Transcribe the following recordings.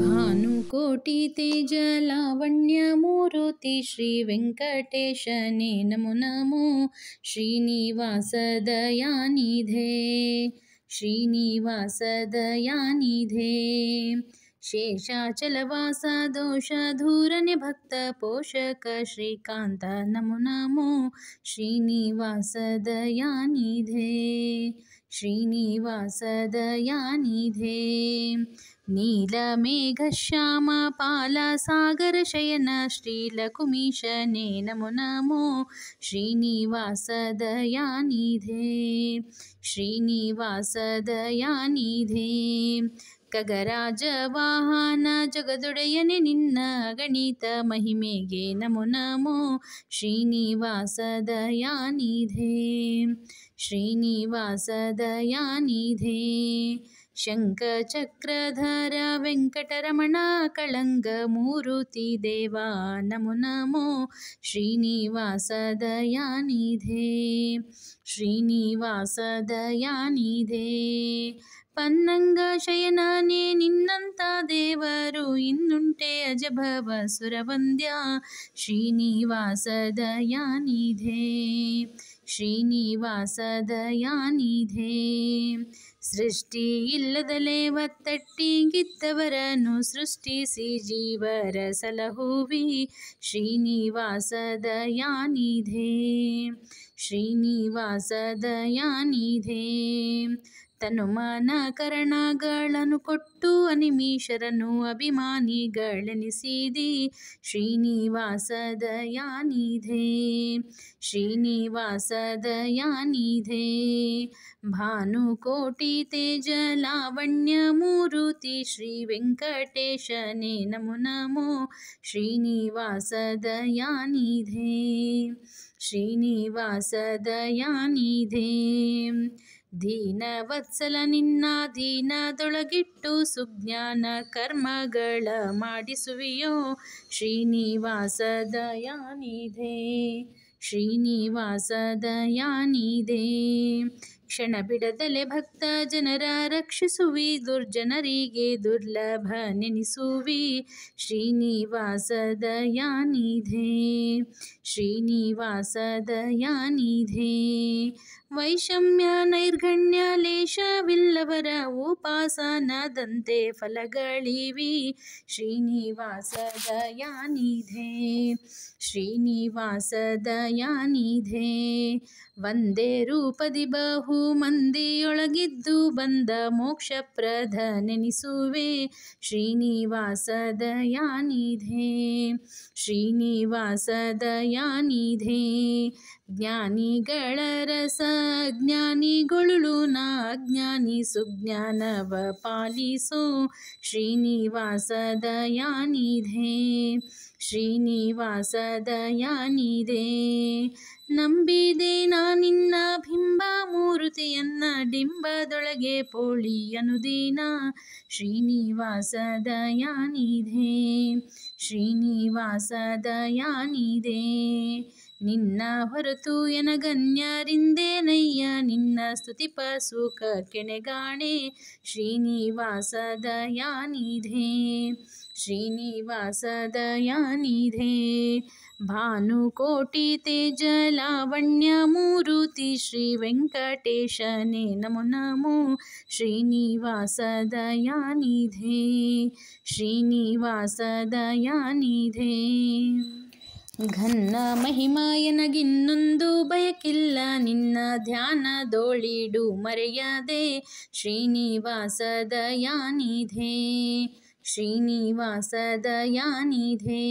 ಭಾನುಕೋಟಿ ತೇಜ ಲಾವಣ್ಯ ಮೂರುತಿ ಶ್ರೀ ವೆಂಕಟೇಶನೇ ನಮೋ ನಮೋ. ಶ್ರೀನಿವಾಸ ದಯಾನಿಧೇ ಶ್ರೀನಿವಾಸ ದಯಾನಿಧೇ. ಶೇಷಾಚಲವಾಸ ದೋಷ ದೂರನೆ ಭಕ್ತ ಪೋಷಕ ಶ್ರೀಕಾಂತ ನಮೋ ನಮೋ. ಶ್ರೀನಿವಾಸ ದಯಾನಿಧೇ ಶ್ರೀನಿವಾಸ ದಯಾನಿಧೇ. ನೀಲಮೇಘಶ್ಯಾಮ ಪಾಲ ಸಾಗರ ಶಯನ ಶ್ರೀಲಕುಮೀಶನೇ ನಮೋ ನಮೋ. ಶ್ರೀನಿವಾಸ ದಯಾನಿಧೇ ಶ್ರೀನಿವಾಸ ದಯಾನಿಧೇ. ಖಗರಾಜ ವಾಹನ ಜಗದೊಡೆಯನೆ ನಿನ್ನ ಗಣಿತ ಮಹಿಮೆಗೆ ನಮೋ ನಮೋ. ಶ್ರೀನಿವಾಸ ದಯಾನಿಧೇ ಶ್ರೀನಿವಾಸ ದಯಾನಿಧೇ. ಶಂಖಚಕ್ರಧರ ವೆಂಕಟರಮಣ ಕಳಂಗ ಮೂರುತಿ ದೇವ ನಮೋ ನಮೋ. ಶ್ರೀನಿವಾಸ ದಯಾನಿಧೇ ಶ್ರೀನಿವಾಸ ದಯಾನಿಧೇ. ಪನ್ನಂಗ ಶಯನನೇ ನಿನ್ನಂತ ದೇವರು ಇನ್ನುಂಟೆ ಅಜಭವ ಸುರವಂದ್ಯ. ಶ್ರೀನಿವಾಸ ದಯಾನಿಧೇ ಶ್ರೀನಿವಾಸ ದಯಾನಿಧೇ. ಸೃಷ್ಟಿ ಇಲ್ಲದಲೇ ಒತ್ತಟ್ಟಿಗಿದ್ದವರನ್ನು ಸೃಷ್ಟಿಸಿ ಜೀವರ ಸಲಹುವಿ. ಶ್ರೀನಿವಾಸ ದಯಾನಿಧೇ ಶ್ರೀನಿವಾಸ ದಯಾನಿಧೇ. ತನುಮನ ಕರಣಗಳನ್ನು ಕೊಟ್ಟು ಅನಿಮೀಶರನ್ನು ಅಭಿಮಾನಿಗಳೆನಿಸಿದಿ. ಶ್ರೀನಿವಾಸ ದಯಾನಿಧೇ ಶ್ರೀನಿವಾಸ ದಯಾನಿಧೇ. ಭಾನುಕೋಟಿ ತೇಜ ಲಾವಣ್ಯ ಮೂರುತಿ ಶ್ರೀ ವೆಂಕಟೇಶನೇ ನಮೋ ನಮೋ. ಶ್ರೀನಿವಾಸ ದಯಾನಿಧೇ ಶ್ರೀನಿವಾಸ ದಯಾನಿಧೇ. ದೀನವತ್ಸಲ ನಿನ್ನ ದೀನದೊಳಗಿಟ್ಟು ಸುಜ್ಞಾನ ಕರ್ಮಗಳ ಮಾಡಿಸುವಿಯೋ. ಶ್ರೀನಿವಾಸ ದಯಾನಿಧೇ ಶ್ರೀನಿವಾಸ ದಯಾನಿಧೇ. ಕ್ಷಣ ಬಿಡದಲೆ ಭಕ್ತ ಜನರ ರಕ್ಷಿಸುವಿ ದುರ್ಜನರಿಗೆ ದುರ್ಲಭ ನೆನಿಸುವಿ. ಶ್ರೀನಿವಾಸ ದಯಾನಿಧೇ ಶ್ರೀನಿವಾಸ ದಯಾನಿಧೇ. ವೈಷಮ್ಯ ನೈರ್ಗಣ್ಯ ಲೇಷವಿಲ್ಲವರ ಉಪಾಸನದಂತೆ ಫಲಗಳಿವಿ. ಶ್ರೀನಿವಾಸ ದಯಾನಿಧೇ ಶ್ರೀನಿವಾಸ ದಯಾನಿಧೇ. ಒಂದೇ ರೂಪದಿ ಬಹು ಮಂದಿಯೊಳಗಿದ್ದು ಬಂದ ಮೋಕ್ಷಪ್ರದ ನೆನಿಸುವೆ. ಶ್ರೀನಿವಾಸ ದಯಾನಿಧೇ ಶ್ರೀನಿವಾಸ ದಯಾನಿಧೇ. ಜ್ಞಾನಿಗಳ ರಸ ಜ್ಞಾನಿಗೊಳುಳು ನಾ ಅಜ್ಞಾನಿ ಸುಜ್ಞಾನವ ಪಾಲಿಸೋ. ಶ್ರೀನಿವಾಸ ದಯಾನಿಧೇ ಶ್ರೀನಿವಾಸ ದಯಾನಿಧೇ. ನಂಬಿದೆ ನಾ ನಿನ್ನ ಬಿಂಬ ಮೂರುತಿಯನ್ನ ಡಿಂಬದೊಳಗೆ ಪೋಳಿ ಅನುದೀನ. ಶ್ರೀನಿವಾಸ ದಯಾನಿಧೇ ಶ್ರೀನಿವಾಸ ದಯಾನಿಧೇ. ನಿನ್ನ ಹೊರತು ಎನಗನ್ಯರಿಂದೇನಯ್ಯ ನಿನ್ನ ಸ್ತುತಿಪ ಸುಖ ಕೆಣಗಾಣೆ. ಶ್ರೀನಿವಾಸ ದಯಾನಿಧೇ ಶ್ರೀನಿವಾಸ ದಯಾನಿಧೇ. ಭಾನುಕೋಟಿ ತೇಜ ಲಾವಣ್ಯ ಮೂರುತಿ ಶ್ರೀ ವೆಂಕಟೇಶನೇ ನಮೋ ನಮೋ. ಶ್ರೀನಿವಾಸ ದಯಾನಿಧೇ ಶ್ರೀನಿವಾಸ ದಯಾನಿಧೇ. ಘನ್ನ ಮಹಿಮಾಯನಗಿನ್ನೊಂದು ಬಯಕಿಲ್ಲ ನಿನ್ನ ಧ್ಯಾನದೋಳಿಡು ಮರೆಯದೆ. ಶ್ರೀನಿವಾಸ ದಯಾನಿಧೇ ಶ್ರೀನಿವಾಸ ದಯಾನಿಧೇ.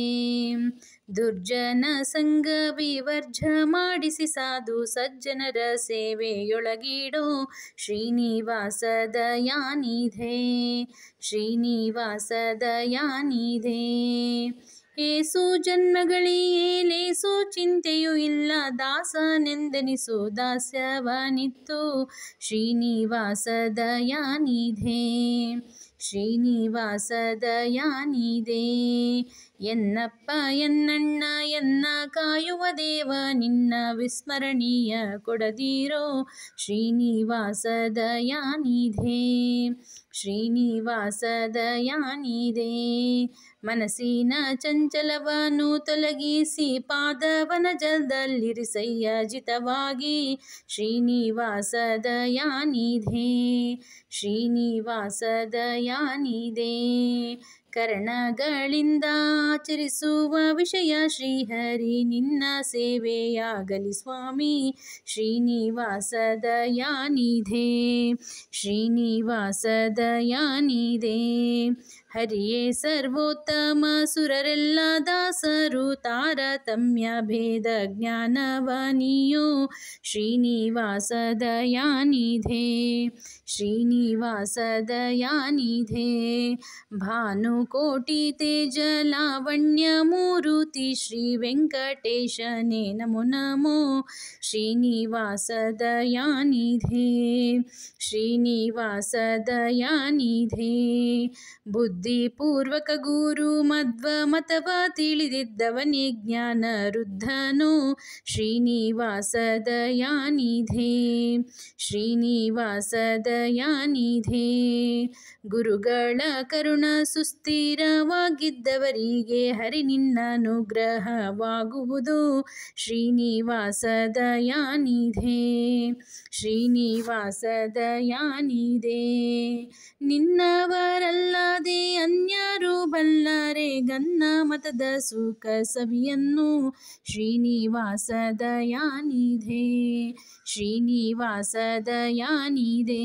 ದುರ್ಜನ ಸಂಗ ವಿವರ್ಜ ಮಾಡಿಸಿ ಸಾಧು ಸಜ್ಜನರ ಸೇವೆಯೊಳಗಿಡೋ. ಶ್ರೀನಿವಾಸ ದಯಾನಿಧೇ ಶ್ರೀನಿವಾಸ ದಯಾನಿಧೇ. ಏಸು ಜನ್ಮಗಳಿಯೇಲೇಸು ಚಿಂತೆಯೂ ಇಲ್ಲ ದಾಸನೆಂದೆನಿಸು ದಾಸ್ಯವನಿತ್ತು. ಶ್ರೀನಿವಾಸ ದಯಾನಿಧೇ ಶ್ರೀನಿವಾಸ ದಯಾನಿಧೇ. ಎನ್ನಪ್ಪ ಎನ್ನಣ್ಣ ಎನ್ನ ಕಾಯುವ ದೇವ ನಿನ್ನ ವಿಸ್ಮರಣೀಯ ಕೊಡದಿರೋ. ಶ್ರೀನಿವಾಸ ದಯಾನಿಧೇ ಶ್ರೀನಿವಾಸ ದಯಾನಿಧೆ. ಮನಸ್ಸಿನ ಚಂಚಲವನ್ನು ತೊಲಗಿಸಿ ಪಾದವನ ಜಲದಲ್ಲಿರಿಸಯ್ಯ ಜಿತವಾಗಿ. ಶ್ರೀನಿವಾಸ ದಯಾನಿಧೆ, ಶ್ರೀನಿವಾಸ ದಯಾನಿಧೆ. ಕರ್ಣಗಳಿಂದ ಆಚರಿಸುವ ವಿಷಯ ಶ್ರೀಹರಿ ನಿನ್ನ ಸೇವೆಯಾಗಲಿ ಸ್ವಾಮಿ. ಶ್ರೀನಿವಾಸ ದಯಾನಿಧೆ, ಶ್ರೀನಿವಾಸ ದಯಾನಿಧೆ. ಹರಿಯೇ ಸರ್ವೋತ್ತಮ ಸುರರೆಲ್ಲ ದಾಸರು ತಾರತಮ್ಯ ಭೇದ ಜ್ಞಾನವನಿಯೋ. ಶ್ರೀನಿವಾಸ ದಯಾನಿಧೆ, ಶ್ರೀನಿವಾಸ ದಯಾನಿಧೆ. ಭಾನುಕೋಟಿ ತೇಜ ಲಾವಣ್ಯ ಮೂರುತಿ ಶ್ರೀ ವೆಂಕಟೇಶನೇ ನಮೋ ನಮೋ. ಶ್ರೀನಿವಾಸ ದಯಾನಿಧೆ, ಶ್ರೀನಿವಾಸ ದಯಾನಿಧೆ. ಬುದ್ಧಿಪೂರ್ವಕ ಗುರು ಮಧ್ವ ಮತವ ತಿಳಿದಿದ್ದವನೇ ಜ್ಞಾನ ವೃದ್ಧನೋ. ಶ್ರೀನಿವಾಸ ದಯಾನಿಧೆ, ಶ್ರೀನಿವಾಸ ದಯಾನಿಧೆ. ಗುರುಗಳ ಕರುಣ ಸುಸ್ಥಿರವಾಗಿದ್ದವರಿಗೆ ಹರಿ ನಿನ್ನ ಅನುಗ್ರಹವಾಗುವುದು. ಶ್ರೀನಿವಾಸ ದಯಾನಿಧೆ, ಶ್ರೀನಿವಾಸ ದಯಾನಿಧೆ. ನಿನ್ನವರಲ್ಲದೆ ಅನ್ಯರು ಬಲ್ಲರೆ ಗನ್ನ ಮತದ ಸುಖ ಸವಿಯನ್ನು. ಶ್ರೀನಿವಾಸ ದಯಾನಿಧೆ, ಶ್ರೀನಿವಾಸ ದಯಾನಿಧೆ.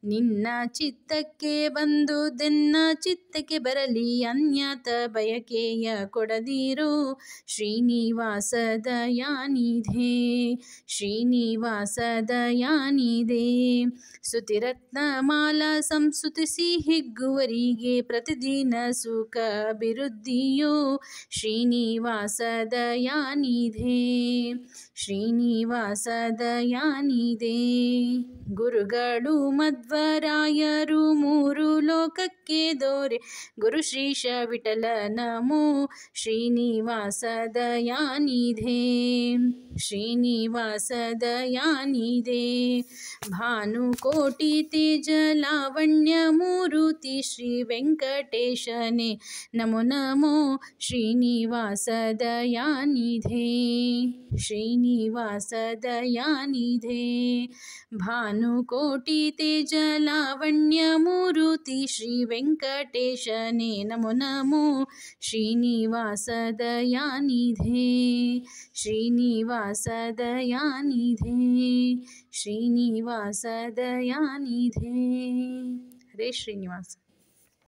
ನಿನ್ನ ಚಿತ್ತಕ್ಕೆ ಬಂದುದೆನ್ನ ಚಿತ್ತಕ್ಕೆ ಬರಲಿ ಅನ್ಯತ ಬಯಕೆಯ ಕೊಡದಿರೋ. ಶ್ರೀನಿವಾಸ ದಯಾನಿಧೆ, ಶ್ರೀನಿವಾಸ ದಯಾನಿಧೆ. ಸ್ತುತಿರತ್ನಮಾಲ ಸಂಸ್ತುತಿಸಿ ಹಿಗ್ಗುವರಿಗೆ ಪ್ರತಿದಿನ ಸುಖ ಅಭಿವೃದ್ಧಿಯೋ. ಶ್ರೀನಿವಾಸ ದಯಾನಿಧೆ, ಶ್ರೀನಿವಾಸ ದಯಾನಿಧೆ. ಗುರುಗಳು ಮಧ್ವರಾಯರು ಮೂರು ಲೋಕಕ್ಕೆ ದೊರೆ ಗುರು ಶ್ರೀಶ ವಿಠಲ ನಮೋ. ಶ್ರೀನಿವಾಸ ದಯಾನಿಧೆ, ಶ್ರೀನಿವಾಸ ದಯಾನಿಧೆ. ಭಾನುಕೋಟಿ ತೇಜ ಲಾವಣ್ಯ ಮೂರುತಿ ಶ್ರೀ ವೆಂಕಟೇಶನೇ ನಮೋ ನಮೋ. ಶ್ರೀನಿವಾಸ ದಯಾನಿಧೆ, ಶ್ರೀನಿವಾಸ ದಯಾನಿಧೆ. ಭಾನುಕೋಟಿ ತೇಜ ಲಾವಣ್ಯ ಮೂರುತಿ ಶ್ರೀ ವೆಂಕಟೇಶನೇ ನಮೋ ನಮೋ. ಶ್ರೀನಿವಾಸ ದಯಾನಿಧೆ, ಶ್ರೀನಿವಾಸ ದಯಾನಿಧೆ, ಶ್ರೀನಿವಾಸ ದಯಾನಿಧೆ. ಹರೇ ಶ್ರೀನಿವಾಸ.